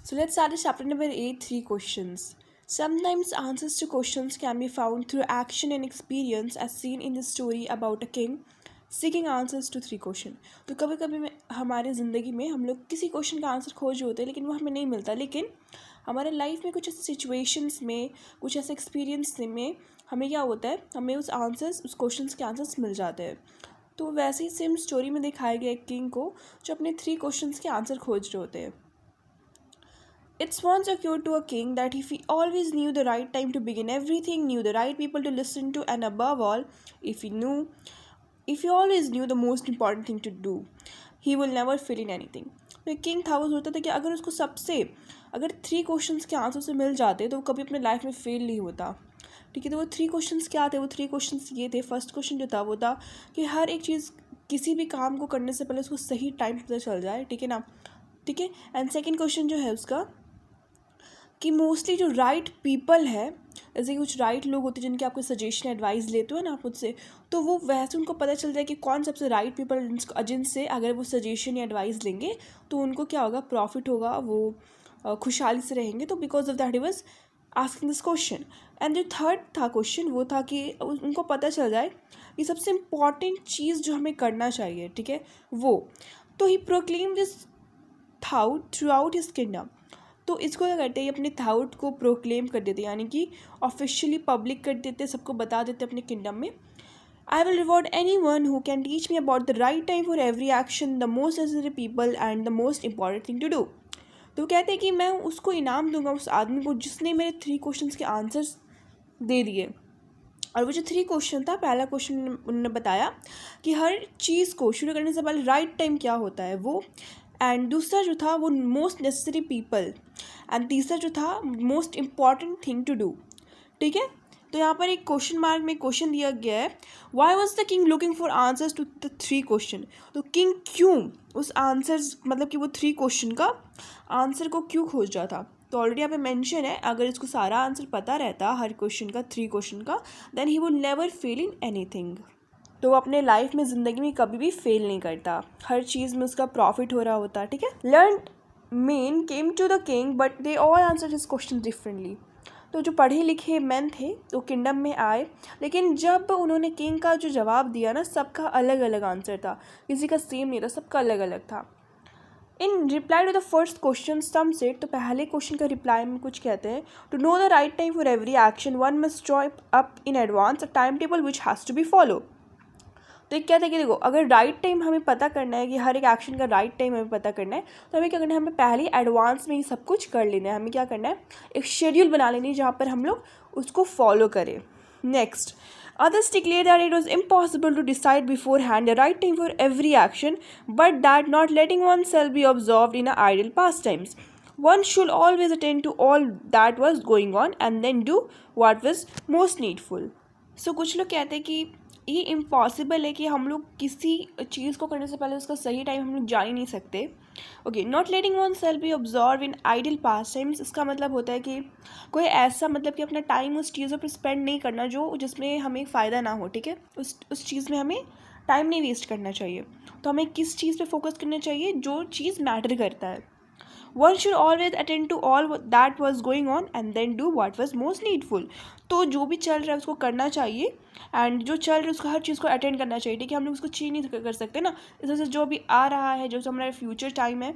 So let's start with chapter number 8, three questions. Sometimes answers to questions can be found through action and experience as seen in the story about a king seeking answers to three question. तो कभी कभी हमारे ज़िंदगी में हम लोग किसी question का आंसर खोज होते हैं लेकिन वो हमें नहीं मिलता, लेकिन हमारे लाइफ में कुछ ऐसे सिचुएशंस में, कुछ ऐसे एक्सपीरियंस में हमें क्या होता है, हमें उस क्वेश्चन के आंसर्स मिल जाते हैं. तो वैसे ही सेम स्टोरी में दिखाया गया एक किंग को जो अपने थ्री क्वेश्चंस के आंसर खोज रहे होते हैं. It once occurred to a king that if he always knew the right time to begin everything, knew the right people to listen to, and above all, if he always knew the most important thing to do, he will never fail in anything. तो king था, वो सोचता था कि अगर three questions के answer से मिल जाते तो वो कभी अपने लाइफ में फेल नहीं होता. ठीक है, तो वो थ्री क्वेश्चंस क्या थे? वो थ्री क्वेश्चंस ये थे. फर्स्ट क्वेश्चन जो था वो था कि हर एक चीज़, किसी भी काम को करने से पहले उसको सही टाइम पता चल जाए. ठीक है ना? ठीक है. एंड सेकेंड क्वेश्चन जो है उसका कि मोस्टली जो राइट पीपल है, जैसे कि कुछ राइट लोग होते हैं जिनके आपको सजेशन एडवाइस लेते हो ना आप मुझसे, तो वो वैसे उनको पता चल जाए कि कौन सबसे राइट पीपल जिनसे अगर वो सजेशन या एडवाइस लेंगे तो उनको क्या होगा, प्रॉफिट होगा, वो खुशहाली से रहेंगे. तो because of that he was asking this question. And जो थर्ड था क्वेश्चन वो था कि उनको पता चल जाए कि सबसे इम्पॉर्टेंट चीज़ जो हमें करना चाहिए, ठीक है, वो. तो he proclaim this thought throughout his kingdom. तो इसको क्या करते हैं, अपने थाउट को प्रोक्लेम कर देते, यानी कि ऑफिशियली पब्लिक कर देते, सबको बता देते अपने किंगडम में. I will reward anyone who can teach me about the right time for every action, the most necessary people and the most important thing to do. तो कहते हैं कि मैं उसको इनाम दूंगा उस आदमी को जिसने मेरे थ्री क्वेश्चंस के आंसर्स दे दिए. और वो जो थ्री क्वेश्चन था, पहला क्वेश्चन उन्होंने बताया कि हर चीज़ को शुरू करने से पहले राइट टाइम क्या होता है वो. एंड दूसरा जो था वो मोस्ट नेसेसरी पीपल. एंड तीसरा जो था most important thing to do. ठीक है. तो यहाँ पर एक क्वेश्चन मार्क में क्वेश्चन दिया गया है, why was the king looking for answers to the three question. तो किंग क्यों उस आंसर्स, मतलब कि वो थ्री क्वेश्चन का आंसर को क्यों खोज रहा था. तो ऑलरेडी यहाँ पे मेंशन है, अगर इसको सारा आंसर पता रहता हर क्वेश्चन का, थ्री क्वेश्चन का, then he would never fail in anything. तो वो अपने लाइफ में, ज़िंदगी में कभी भी फेल नहीं करता, हर चीज़ में उसका प्रॉफिट हो रहा होता. ठीक है. Learn men came to the king but they all answer his question differently. तो जो पढ़े लिखे मैन थे वो किंगडम में आए, लेकिन जब उन्होंने किंग का जो जवाब दिया ना, सबका अलग अलग आंसर था, किसी का सेम नहीं था, सबका अलग अलग था. In reply to the first question some said, तो पहले क्वेश्चन का रिप्लाई में कुछ कहते हैं, to know the right time for every action one must draw up in advance a time table which has to be follow. तो एक कहते हैं कि देखो, अगर राइट टाइम हमें पता करना है, कि हर एक एक्शन का राइट टाइम हमें पता करना है, तो हमें क्या करना है, हमें पहले एडवांस में ही सब कुछ कर लेना है. हमें क्या करना है, एक शेड्यूल बना लेनी है जहाँ पर हम लोग उसको फॉलो करें. Next, others declared that it was impossible to decide beforehand the right time for every action, but that not letting oneself be absorbed in a idle pastimes. One should always attend to all that was going on and then do what was most needful. So कुछ लोग कहते हैं कि ये impossible है कि हम लोग किसी चीज़ को करने से पहले उसका सही टाइम हम लोग जान ही नहीं सकते. Okay, not letting oneself be absorb in idle pastimes, इसका मतलब होता है कि कोई ऐसा, मतलब कि अपना टाइम उस चीज़ों पर स्पेंड नहीं करना जो जिसमें हमें फ़ायदा ना हो. ठीक है. उस चीज़ में हमें टाइम नहीं वेस्ट करना चाहिए. तो हमें किस चीज़ पे फोकस करना चाहिए, जो चीज़ मैटर करता है. One should always attend to all that was going on and then do what was most needful. तो जो भी चल रहा है उसको करना चाहिए, एंड जो चल रहा है उसको हर चीज़ को अटेंड करना चाहिए. ठीक है. हम लोग उसको चेंज नहीं कर सकते ना. इस वजह से जो भी आ रहा है, जो हमारा फ्यूचर टाइम है,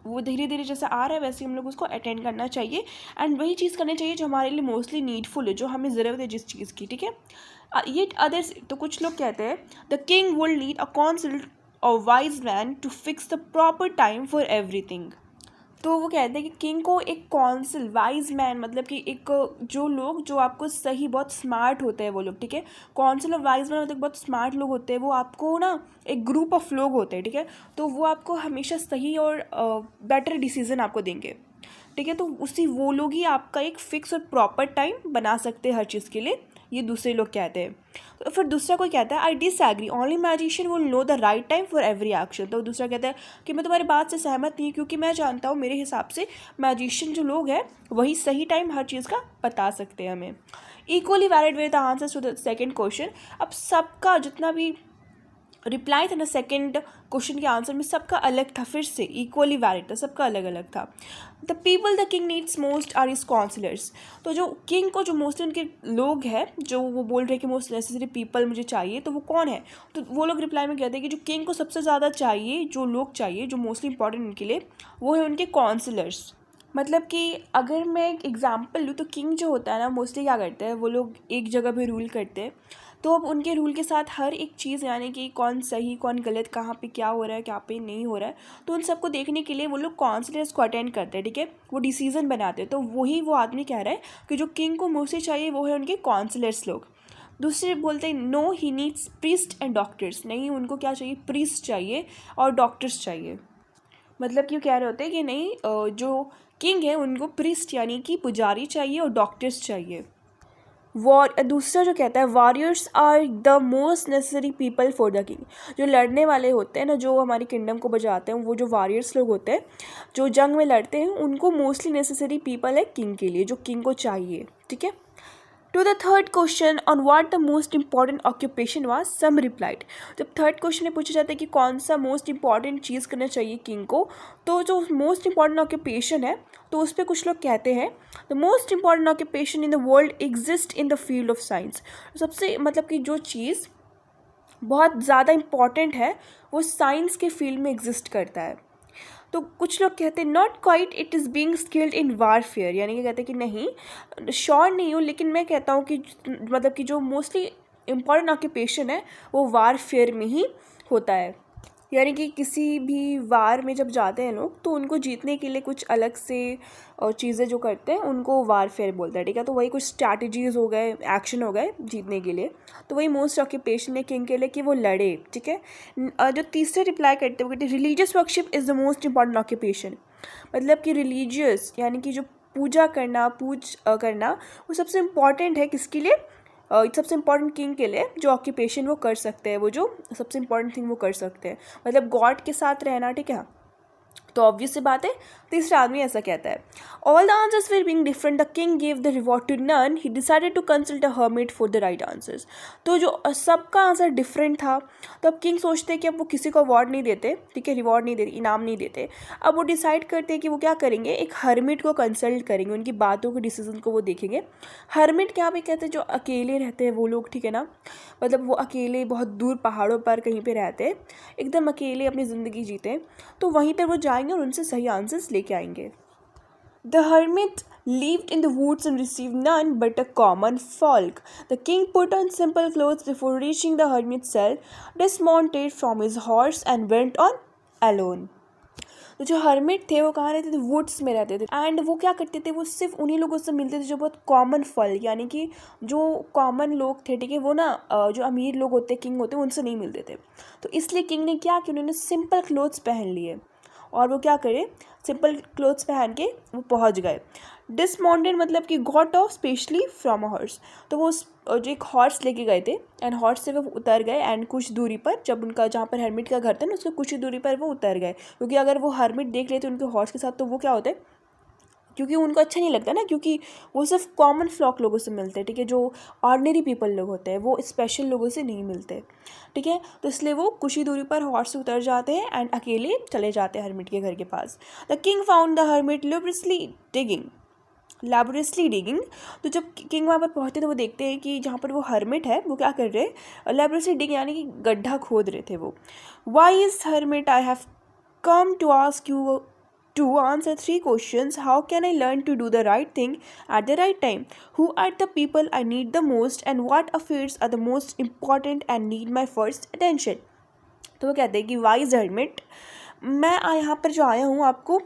वो धीरे धीरे जैसे आ रहा है वैसे हम लोग उसको अटेंड करना चाहिए. एंड वही चीज़ करनी चाहिए जो हमारे लिए मोस्टली नीडफुल है, जो हमें ज़रूरत है जिस चीज़ की. ठीक है. ये अदर्स, तो कुछ लोग कहते हैं the king will need a council और wise man to fix the proper time for everything. तो वो कहते हैं कि किंग को एक काउंसिल, वाइज मैन, मतलब कि एक जो लोग जो आपको सही, बहुत स्मार्ट होते हैं वो लोग. ठीक है. काउंसिल ऑफ वाइज मैन मतलब बहुत स्मार्ट लोग होते हैं, वो आपको ना एक ग्रुप ऑफ लोग होते हैं. ठीक है. तो वो आपको हमेशा सही और बेटर डिसीजन आपको देंगे. ठीक है. तो वो लोग ही आपका एक फिक्स और प्रॉपर टाइम बना सकते हैं हर चीज़ के लिए, ये दूसरे लोग कहते हैं. तो फिर दूसरा कोई कहता है I disagree, only magician will know the right time for every action. तो दूसरा कहता है कि मैं तुम्हारी बात से सहमत नहीं, क्योंकि मैं जानता हूँ, मेरे हिसाब से मैजिशियन जो लोग हैं वही सही टाइम हर चीज़ का बता सकते हैं हमें. Equally valid with the answers to the second question. अब सबका जितना भी रिप्लाई था ना सेकंड क्वेश्चन के आंसर में सबका अलग था, फिर से इक्वली वैलिड था, सबका अलग अलग था। The people the king needs most are his counsellors. तो जो किंग को जो मोस्टली उनके लोग हैं जो वो बोल रहे हैं कि मोस्ट नेसेसरी पीपल मुझे चाहिए, तो वो कौन है? तो वो लोग रिप्लाई में कहते हैं कि जो किंग को सबसे ज़्यादा चाहिए, जो लोग चाहिए जो मोस्टली इंपॉर्टेंट उनके लिए, वो है उनके काउंसलर्स। मतलब कि अगर मैं एक एग्जांपल लूँ तो किंग जो होता है ना मोस्टली क्या करते हैं, वो लोग एक जगह पे रूल करते हैं। तो अब उनके रूल के साथ हर एक चीज़, यानी कि कौन सही कौन गलत, कहाँ पे क्या हो रहा है क्या पे नहीं हो रहा है, तो उन सबको देखने के लिए वो लोग काउंसलर्स को अटेंड करते हैं, ठीक है, वो डिसीजन बनाते हैं। तो वही वो आदमी कह रहा है कि जो किंग को मोस्टली चाहिए वो है उनके काउंसलर्स लोग। दूसरे बोलते हैं no he needs priest and doctors. नहीं, उनको क्या चाहिए? प्रीस्ट चाहिए और डॉक्टर्स चाहिए। मतलब कि वो कह रहे होते हैं कि नहीं, जो किंग है उनको प्रीस्ट यानी कि पुजारी चाहिए और डॉक्टर्स चाहिए। दूसरा जो कहता है warriors are the most necessary people for the king. जो लड़ने वाले होते हैं ना, जो हमारी किंगडम को बचाते हैं, वो जो वॉरियर्स लोग होते हैं जो जंग में लड़ते हैं, उनको मोस्टली नेसेसरी पीपल है किंग के लिए, जो किंग को चाहिए, ठीक है। To the third question on what the most important occupation was some replied. जब थर्ड क्वेश्चन में पूछा जाता है कि कौन सा मोस्ट इंपॉर्टेंट चीज़ करना चाहिए किंग को, तो जो मोस्ट इंपॉर्टेंट ऑक्यूपेशन है तो उस पर कुछ लोग कहते हैं the most important occupation in the world exist in the field of science. सबसे मतलब कि जो चीज़ बहुत ज़्यादा इंपॉर्टेंट है वो साइंस के फील्ड में एग्जिस्ट करता है। तो कुछ लोग कहते हैं not quite it is being skilled in warfare, यानी कि कहते हैं कि नहीं, श्योर नहीं हूँ, लेकिन मैं कहता हूँ कि मतलब कि जो मोस्टली इम्पॉर्टेंट ऑक्यूपेशन है वो वारफेयर में ही होता है। यानी कि किसी भी वार में जब जाते हैं लोग तो उनको जीतने के लिए कुछ अलग से चीज़ें जो करते हैं उनको वारफेयर बोलते हैं, ठीक है। तो वही कुछ स्ट्रैटेजीज हो गए, एक्शन हो गए जीतने के लिए, तो वही मोस्ट ऑक्यूपेशन है किंग के लिए कि वो लड़े, ठीक है। जो तीसरे रिप्लाई करते हैं वो कहते हैं religious worship is the most important occupation. मतलब कि रिलीजियस यानी कि जो पूजा करना, करना वो सबसे इम्पॉर्टेंट है किसके लिए? सबसे इंपॉर्टेंट किंग के लिए जो ऑक्यूपेशन वो कर सकते हैं, वो जो सबसे इंपॉर्टेंट थिंग वो कर सकते हैं, मतलब गॉड के साथ रहना, ठीक है। तो ऑब्वियस सी बात है तीसरा आदमी ऐसा कहता है all the answers were being different the king give the reward to none he decided to consult a hermit for the right answers. तो जो सबका आंसर डिफरेंट था तो अब किंग सोचते हैं कि अब वो किसी को अवार्ड नहीं देते, ठीक है, रिवॉर्ड नहीं देते, इनाम नहीं देते। अब वो डिसाइड करते हैं कि वो क्या करेंगे, एक हर्मिट को कंसल्ट करेंगे, उनकी बातों के डिसीजन को वो देखेंगे। हर्मिट क्या भी कहते हैं, जो अकेले रहते हैं वो लोग, ठीक है ना, मतलब वो अकेले बहुत दूर पहाड़ों पर कहीं पे रहते हैं, एकदम अकेले अपनी ज़िंदगी जीते हैं। तो वहीं पर वो जाएंगे और उनसे सही आंसर्स लेके आएंगे। The hermit lived in the woods and received none but a common folk. The king put on simple clothes before reaching the hermit's cell, dismounted from his horse and went on alone. तो जो hermit थे वो कहाँ रहते थे? Woods में रहते थे। एंड वो क्या करते थे, वो सिर्फ उन्हीं लोगों से मिलते थे जो बहुत कॉमन फल, यानी कि जो कॉमन लोग थे, ठीक है, वो ना जो अमीर लोग होते, किंग होते, उनसे नहीं मिलते थे। तो इसलिए किंग ने क्या कि उन्होंने सिंपल क्लोथ्स पहन लिए और वो क्या करे, सिंपल क्लोथ्स पहन के वो पहुंच गए। डिसमाउंटेड मतलब कि got off specially from a horse. तो वो जो एक हॉर्स लेके गए थे एंड हॉर्स से वो उतर गए एंड कुछ दूरी पर, जब उनका जहाँ पर हर्मिट का घर था ना उसके कुछ ही दूरी पर वो उतर गए, क्योंकि अगर वो हर्मिट देख लेते उनके हॉर्स के साथ तो वो क्या होते, क्योंकि उनको अच्छा नहीं लगता ना, क्योंकि वो सिर्फ कॉमन फ्लॉक लोगों से मिलते हैं, ठीक है, जो ऑर्डिनरी पीपल लोग होते हैं वो स्पेशल लोगों से नहीं मिलते, ठीक है। तो इसलिए वो कुछ ही दूरी पर हॉर्स से उतर जाते हैं एंड अकेले चले जाते हैं हर्मिट के घर के पास। The king found the hermit laboriously digging. तो जब किंग वहाँ पर पहुँचते तो वो देखते हैं कि जहाँ पर वो हर्मिट है वो क्या कर रहे हैं, लैबोरेटरी डिग यानी कि गड्ढा खोद रहे थे वो। Why is hermit I have come to ask you to answer 3 questions. How can I learn to do the right thing at the right time? Who are the people I need the most? And what affairs are the most important and need my first attention? तो वो कहते हैं कि wise hermit, मैं यहाँ पर जो आया हूँ आपको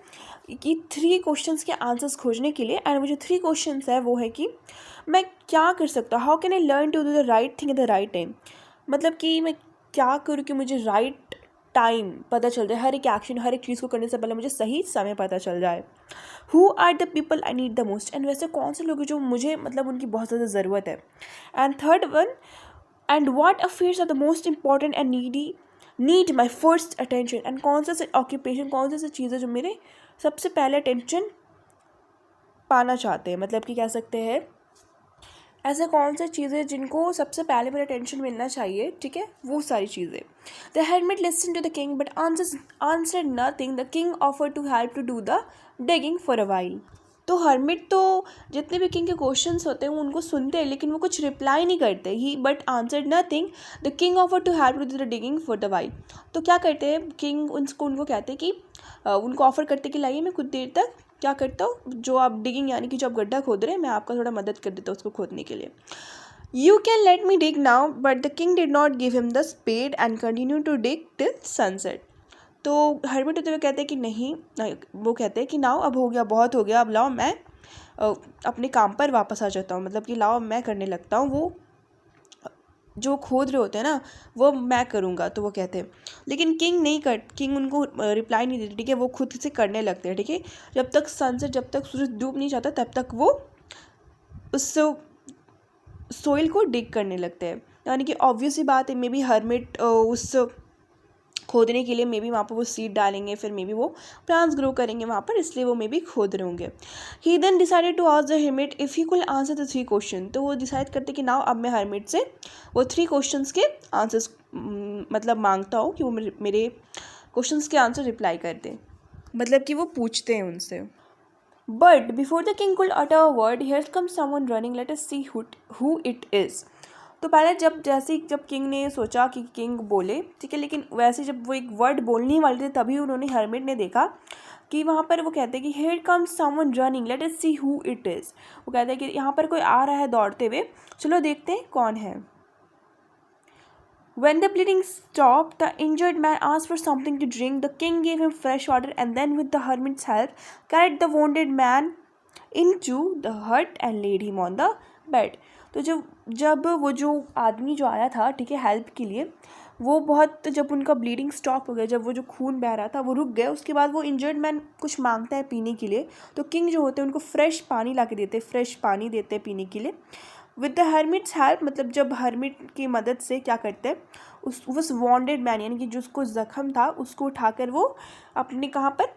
कि 3 क्वेश्चंस के आंसर्स खोजने के लिए। एंड वो जो 3 क्वेश्चंस है वो है कि मैं क्या कर सकता हूँ, how can I learn to do the right thing at the right time. मतलब कि मैं क्या करूँ कि मुझे राइट टाइम पता चल जाए, हर एक एक्शन, हर एक चीज़ को करने से पहले मुझे सही समय पता चल जाए। Who are the people I need the most, and वैसे कौन से लोग हैं जो मुझे मतलब उनकी बहुत ज़्यादा ज़रूरत है। And third one, and what affairs are the most important and need my first attention. And कौन सा ऑक्यूपेशन, कौन सी चीज़ें जो मेरे सबसे पहले अटेंशन पाना चाहते हैं, मतलब कि कह सकते हैं ऐसे कौन सी चीज़ें जिनको सबसे पहले मेरा अटेंशन मिलना चाहिए, ठीक है, वो सारी चीज़ें। The hermit listened to the king but answered nothing. The king offered to help to do the digging for a while. तो हर्मिट तो जितने भी किंग के क्वेश्चंस होते हैं वो उनको सुनते हैं, लेकिन वो कुछ रिप्लाई नहीं करते. He but answered nothing. The king offer to help to the digging for the while. तो क्या करते हैं किंग, उनको कहते हैं कि उनको ऑफर करते कि लाइए मैं कुछ देर तक क्या करता हूँ, जो आप डिगिंग यानी कि जो आप गड्ढा खोद रहे हैं मैं आपका थोड़ा मदद कर देता हूँ उसको खोदने के लिए. You can let me dig now, but the king did not give him the spade and continued to dig till sunset. तो हर्मिट होते हुए कहते हैं कि नहीं, वो कहते हैं कि नाउ अब हो गया, बहुत हो गया, अब लाओ मैं अपने काम पर वापस आ जाता हूँ, मतलब कि लाओ मैं करने लगता हूँ, वो जो खोद रहे होते हैं ना वो मैं करूँगा. तो वो कहते हैं, लेकिन किंग उनको रिप्लाई नहीं देते. ठीक है, वो खुद से करने लगते हैं. ठीक है, जब तक सनसेट, जब तक सूरज डूब नहीं जाता तब तक वो उस सोइल को डिग करने लगते हैं. यानी कि ऑब्वियस ही बात है, मे बी हर्मिट उस खोदने के लिए मे बी वहाँ पर वो सीड डालेंगे, फिर मे बी वो प्लांट्स ग्रो करेंगे वहाँ पर, इसलिए वो मे बी खोद रहे होंगे. He then decided to ask the hermit if he could answer the 3 question. तो वो डिसाइड करते कि नाउ अब मैं हर्मिट से वो 3 क्वेश्चंस के आंसर्स मतलब मांगता हूँ कि वो मेरे क्वेश्चंस के आंसर रिप्लाई कर दें, मतलब कि वो पूछते हैं उनसे. But before the king could utter a word, here comes someone running, let us see who it is. तो पहले जब किंग ने सोचा कि किंग बोले, ठीक है, लेकिन वैसे जब वो एक वर्ड बोलने वाले थे तभी उन्होंने हर्मिट ने देखा कि वहाँ पर वो कहते हैं कि here comes someone running, let us see who it is. वो कहते हैं कि यहाँ पर कोई आ रहा है दौड़ते हुए, चलो देखते हैं कौन है. When the bleeding stopped, the injured man asked for something to drink. The king gave him fresh water and then, with the hermit's help, carried the wounded man into the hut and laid him on the bed. तो जब वो जो आदमी जो आया था, ठीक है, हेल्प के लिए, वो बहुत, जब उनका ब्लीडिंग स्टॉप हो गया, जब वो जो खून बह रहा था वो रुक गया, उसके बाद वो इंजर्ड मैन कुछ मांगता है पीने के लिए. तो किंग जो होते हैं उनको फ्रेश पानी ला के देते, फ्रेश पानी देते हैं पीने के लिए. विद द हर्मिट्स हेल्प, मतलब जब हर्मिट की मदद से क्या करते हैं, उस वॉन्डेड मैन यानी कि जिसको ज़ख्म था उसको उठाकर वो अपने कहाँ पर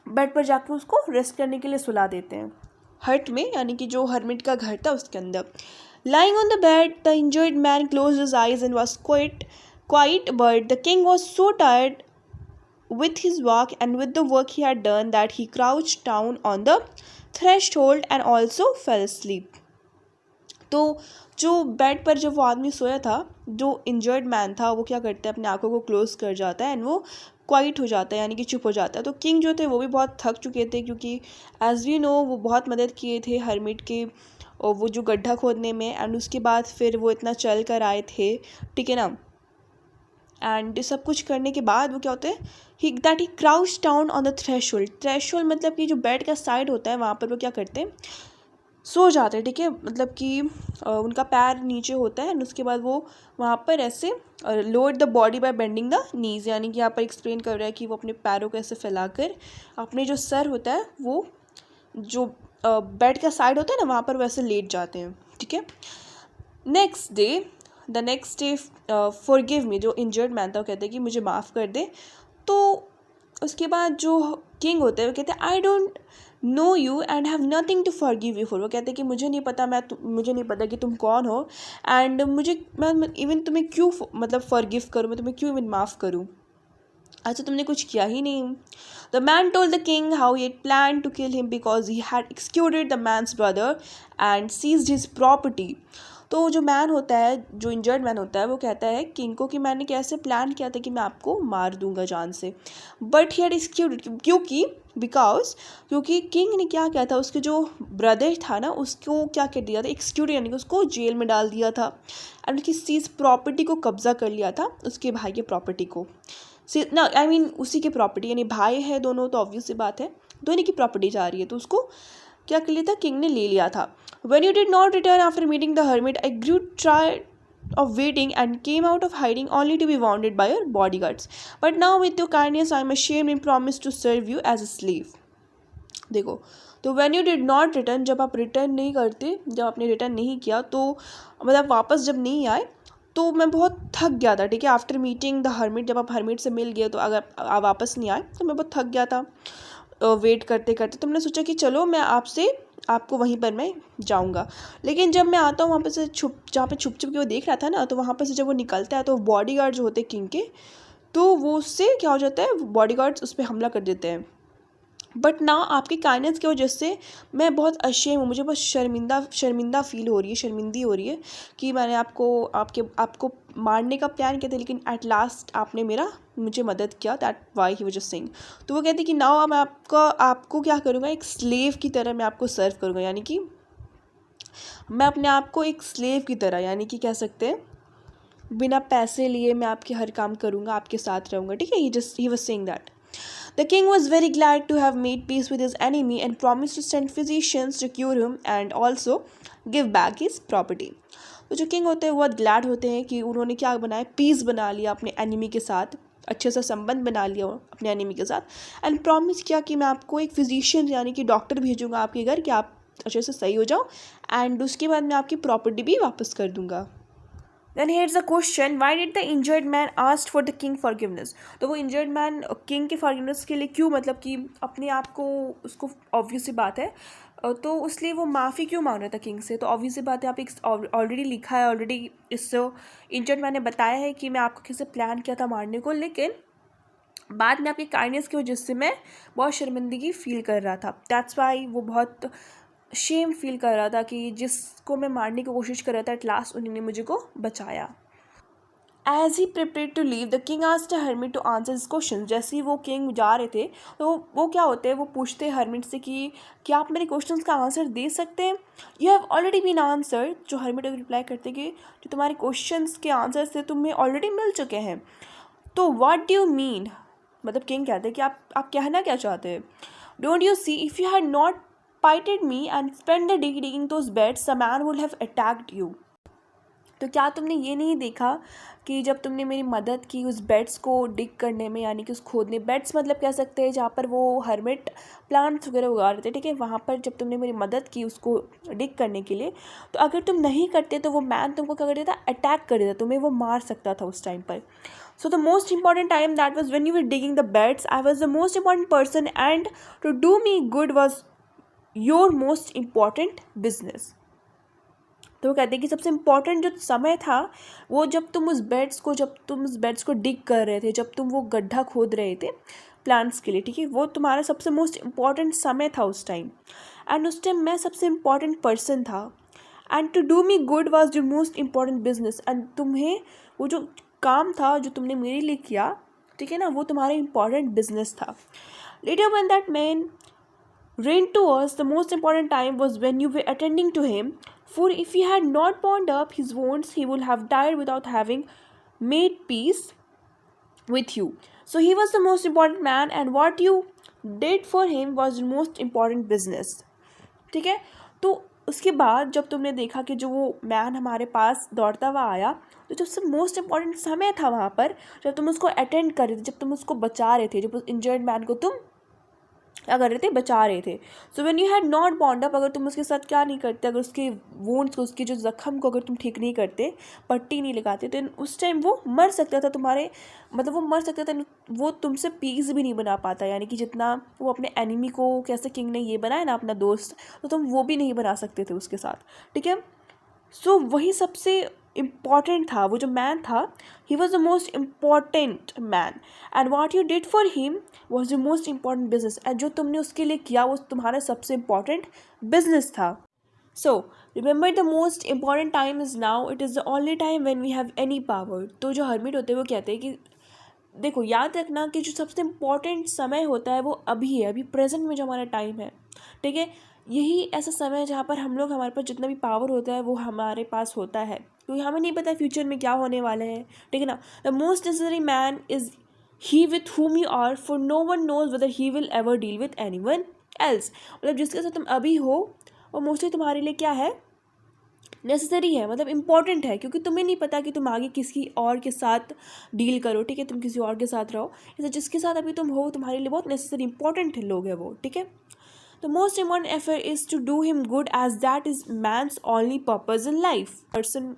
बेड पर जाकर उसको रेस्ट करने के लिए सुला देते हैं हट में, यानी कि जो हर्मिट का घर था उसके अंदर. Lying on the bed the injured man closed his eyes and was quite but the king was so tired with his walk and with the work he had done that he crouched down on the threshold and also fell asleep. तो जो bed पर जब वो आदमी सोया था, जो injured man था, वो क्या करता है, अपने आंखों को क्लोज कर जाता है एंड वो क्वाइट हो जाता है, यानी कि चुप हो जाता है. तो किंग जो थे वो भी बहुत थक चुके थे, क्योंकि एज वी नो वो बहुत मदद किए थे हर्मिट के और वो जो गड्ढा खोदने में, एंड उसके बाद फिर वो इतना चल कर आए थे, ठीक है ना. एंड सब कुछ करने के बाद वो क्या होता है, he crouch down on the threshold मतलब कि जो बेड का साइड होता है वहाँ पर वो क्या करते हैं, सो जाते हैं. ठीक है, मतलब कि उनका पैर नीचे होता है एंड उसके बाद वो वहाँ पर ऐसे load the body by bending the knees, यानी कि यहाँ पर एक्सप्लेन कर रहा है कि वो अपने पैरों को ऐसे फैलाकर अपने जो सर होता है वो जो बेड का साइड होता है ना वहाँ पर वैसे लेट जाते हैं. ठीक है, नेक्स्ट डे फॉरगिव मी, जो इंजर्ड मैन था वो कहते हैं कि मुझे माफ़ कर दे. तो उसके बाद जो किंग होते हैं वो कहते हैं I don't know you and have nothing to forgive you for. वो कहते हैं कि मुझे नहीं पता कि तुम कौन हो एंड मैं इवन तुम्हें क्यों मतलब फॉरगिव करूँ, मैं तुम्हें क्यों इवन माफ़ करूँ, अच्छा तुमने कुछ किया ही नहीं. The man told the king how he had plan to kill him because he had executed the man's brother and seized his property. तो जो मैन होता है, जो इंजर्ड मैन होता है, वो कहता है किंग को कि मैंने कैसे प्लान किया था कि मैं आपको मार दूंगा जान से, बट ही हैड एक्सक्यूटेड, क्योंकि किंग ने क्या किया था, उसके जो ब्रदर था ना उसको क्या कर दिया था, एक्सक्यूट यानी कि उसको जेल में डाल दिया था एंड उसकी सीज प्रॉपर्टी को कब्जा कर लिया था, उसके भाई के प्रॉपर्टी को ना, आई मीन उसी की प्रॉपर्टी, यानी भाई है दोनों, तो ऑब्वियस सी बात है दोनों की प्रॉपर्टी जा रही है, तो उसको क्या कर लिया था, किंग ने ले लिया था. When you did not return after meeting the hermit, I grew tired of waiting and came out of hiding only to be wounded by your bodyguards. But now with your kindness I am ashamed and promise to serve you as a slave. देखो, तो when you did not return, जब आप return नहीं करते, जब आपने return नहीं किया, तो मतलब वापस जब नहीं आए, तो मैं बहुत थक गया था. ठीक है, आफ्टर मीटिंग द हर्मिट, जब आप हर्मिट से मिल गए तो अगर आप वापस नहीं आए तो मैं बहुत थक गया था वेट करते करते. तो मैंने सोचा कि चलो मैं आपसे आपको वहीं पर मैं जाऊंगा। लेकिन जब मैं आता हूँ वहाँ पे से जहाँ पे छुप छुप के वो देख रहा था ना, तो वहाँ पर से जब वो निकलता है तो बॉडीगार्ड जो होते हैं किंग के, तो वो उससे क्या हो जाता है, बॉडीगार्ड्स उस पर हमला कर देते हैं। बट ना आपकी काइंडनेस की वजह से मैं बहुत अशेम हूँ, मुझे बहुत शर्मिंदा फील हो रही है, शर्मिंदी हो रही है कि मैंने आपको मारने का प्लान किया था, लेकिन एट लास्ट आपने मुझे मदद किया। That why he was just saying. तो वो कहती कि नाउ मैं आपको क्या करूँगा, एक स्लेव की तरह मैं आपको सर्व करूँगा, यानी कि मैं अपने आप को एक स्लेव की तरह, यानी कि कह सकते हैं बिना पैसे लिए मैं आपके हर काम करूँगा, आपके साथ रहूँगा, ठीक है। He was saying that. The king was very glad to have made peace with his enemy and promised to send physicians to cure him and also give back his property. तो जो किंग होते हैं वो बहुत glad होते हैं कि उन्होंने क्या बनाया, पीस बना लिया अपने एनिमी के साथ, अच्छे से संबंध बना लिया अपने एनिमी के साथ, एंड प्रॉमिस किया कि मैं आपको एक फिजिशियन यानी कि डॉक्टर भेजूंगा आपके घर कि आप अच्छे से सही हो जाओ, एंड उसके बाद मैं आपकी प्रॉपर्टी भी वापस कर दूंगा। Then here's the question, why did the injured man asked for the king forgiveness? तो वो injured man king के forgiveness के लिए क्यों, मतलब कि अपने आप को, उसको obvious सी बात है, तो उसलिए वो माफ़ी क्यों मांग रहा था किंग से? तो ऑब्वियस सी बात है, आप एक ऑलरेडी लिखा है, ऑलरेडी इस इंजर्ड मैन ने बताया है कि मैं आपको किसी प्लान किया था मारने को, लेकिन बाद में आपकी काइंडनेस की वजह से मैं बहुत शर्मिंदगी फील कर रहा था। दैट्स वाई वो बहुत शेम फील कर रहा था कि जिसको मैं मारने की कोशिश कर रहा था, एट लास्ट उन्होंने मुझे को बचाया। As he prepare to leave the king asked the hermit to answer his question. जैसे ही वो किंग जा रहे थे तो वो क्या होते हैं, वो पूछते हैं हर्मिट से कि क्या आप मेरे क्वेश्चंस का आंसर दे सकते हैं, you have already been answer. जो हर्मिट रिप्लाई करते कि जो तुम्हारे क्वेश्चंस के आंसर थे तुम्हें ऑलरेडी मिल चुके हैं। तो व्हाट डू यू मीन, मतलब किंग कहते हैं कि आप कहना क्या चाहते हैं। Don't you see if you had not pitied me and spend the day digging those beds the man would have attacked you. तो क्या तुमने ये नहीं देखा कि जब तुमने मेरी मदद की उस बेड्स को डिग करने में, यानी कि उस खोदने, बेड्स मतलब कह सकते हैं जहाँ पर वो हर्मिट प्लांट्स वगैरह उगा रहे थे, ठीक है, वहाँ पर जब तुमने मेरी मदद की उसको डिग करने के लिए, तो अगर तुम नहीं करते तो वो मैन तुमको क्या कर देता, अटैक कर देता, तुम्हें वो मार सकता था उस टाइम पर। So the most important time, that was when you were digging the beds. I was the most important person, and to do me good was your most important business. तो वो कहते हैं कि सबसे इम्पॉर्टेंट जो समय था वो जब तुम उस बेड्स को डिग कर रहे थे, जब तुम वो गड्ढा खोद रहे थे प्लांट्स के लिए, ठीक है, वो तुम्हारा सबसे मोस्ट इम्पॉर्टेंट समय था उस टाइम, एंड उस टाइम मैं सबसे इम्पॉर्टेंट पर्सन था, and to do me good was your most important business, एंड तुम्हें वो जो काम था जो तुमने मेरे लिए किया, ठीक है ना, वो तुम्हारा इम्पॉर्टेंट बिजनेस था। Letter when that man reigned to us, the most important time was when you were attending to him, for if he had not bound up his wounds, he would have died without having made peace with you. So he was the most important man, and what you did for him was the most important business. ठीक है, तो उसके बाद जब तुमने देखा कि जो वो मैन हमारे पास दौड़ता हुआ आया, तो जो सबसे मोस्ट इम्पॉर्टेंट समय था वहाँ पर, जब तुम उसको अटेंड कर रहे थे, जब तुम उसको बचा रहे थे, जब उस इंजर्ड मैन को तुम क्या कर रहे थे, बचा रहे थे। So when you had not bond up, अगर तुम उसके साथ क्या नहीं करते, अगर उसके वुंड्स को, उसके जो ज़ख्म को अगर तुम ठीक नहीं करते, पट्टी नहीं लगाते, तो उस टाइम वो मर सकता था तुम्हारे, मतलब वो मर सकता था, वो तुमसे पीस भी नहीं बना पाता, यानी कि जितना वो अपने एनिमी को, कैसे किंग ने ये बनाया ना अपना दोस्त, तो तुम वो भी नहीं बना सकते थे उसके साथ, ठीक है। सो वही सबसे इम्पॉर्टेंट था, वो जो मैन था, he was the most important man, and what you did for him was the most important business, and जो तुमने उसके लिए किया वो तुम्हारा सबसे इम्पॉर्टेंट बिजनेस था। So remember the most important time is now, it is the only time when we have any power. तो जो हर्मिट होते हैं वो कहते हैं कि देखो, याद रखना कि जो सबसे इम्पॉर्टेंट समय होता है वो अभी है, अभी प्रेजेंट में जो हमारा टाइम है, ठीक है, यही ऐसा समय है जहाँ पर हम लोग, हमारे पास जितना भी पावर होता है वो हमारे पास होता है, क्योंकि हमें नहीं पता फ्यूचर में क्या होने वाले हैं, ठीक है ना। The most necessary man is he with whom you are, for no one knows whether he will ever deal with anyone else। मतलब जिसके साथ तुम अभी हो वो मोस्टली तुम्हारे लिए क्या है, नेसेसरी है, मतलब इम्पॉर्टेंट है, क्योंकि तुम्हें नहीं पता कि तुम आगे किसी और के साथ डील करो, ठीक है, तुम किसी और के साथ रहो, जैसे जिसके साथ अभी तुम हो तुम्हारे लिए बहुत नेसेसरी इंपॉर्टेंट लोग है वो, ठीक है। The most important effort is to do him good, as that is man's only purpose in life. Person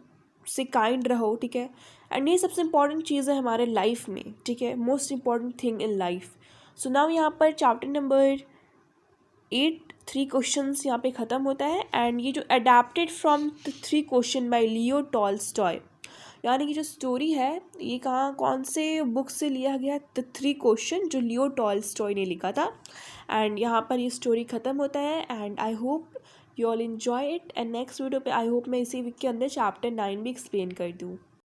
से काइंड रहो, ठीक है, एंड ये सबसे इंपॉर्टेंट चीज़ है हमारे लाइफ में, ठीक है, most important thing in life. So now यहाँ पर चैप्टर नंबर 8 3 क्वेश्चंस यहाँ पे ख़त्म होता है। एंड ये जो adapted from the 3 question by Leo Tolstoy, यानी कि जो स्टोरी है ये कौन से बुक से लिया गया है, द 3 क्वेश्चन, जो लियो टॉल्स्टॉय ने लिखा था। एंड यहाँ पर ये स्टोरी ख़त्म होता है। And I hope you all enjoy it. And next video पे आई होप मैं इसी वीक के अंदर चैप्टर 9 भी एक्सप्लेन कर दूँ।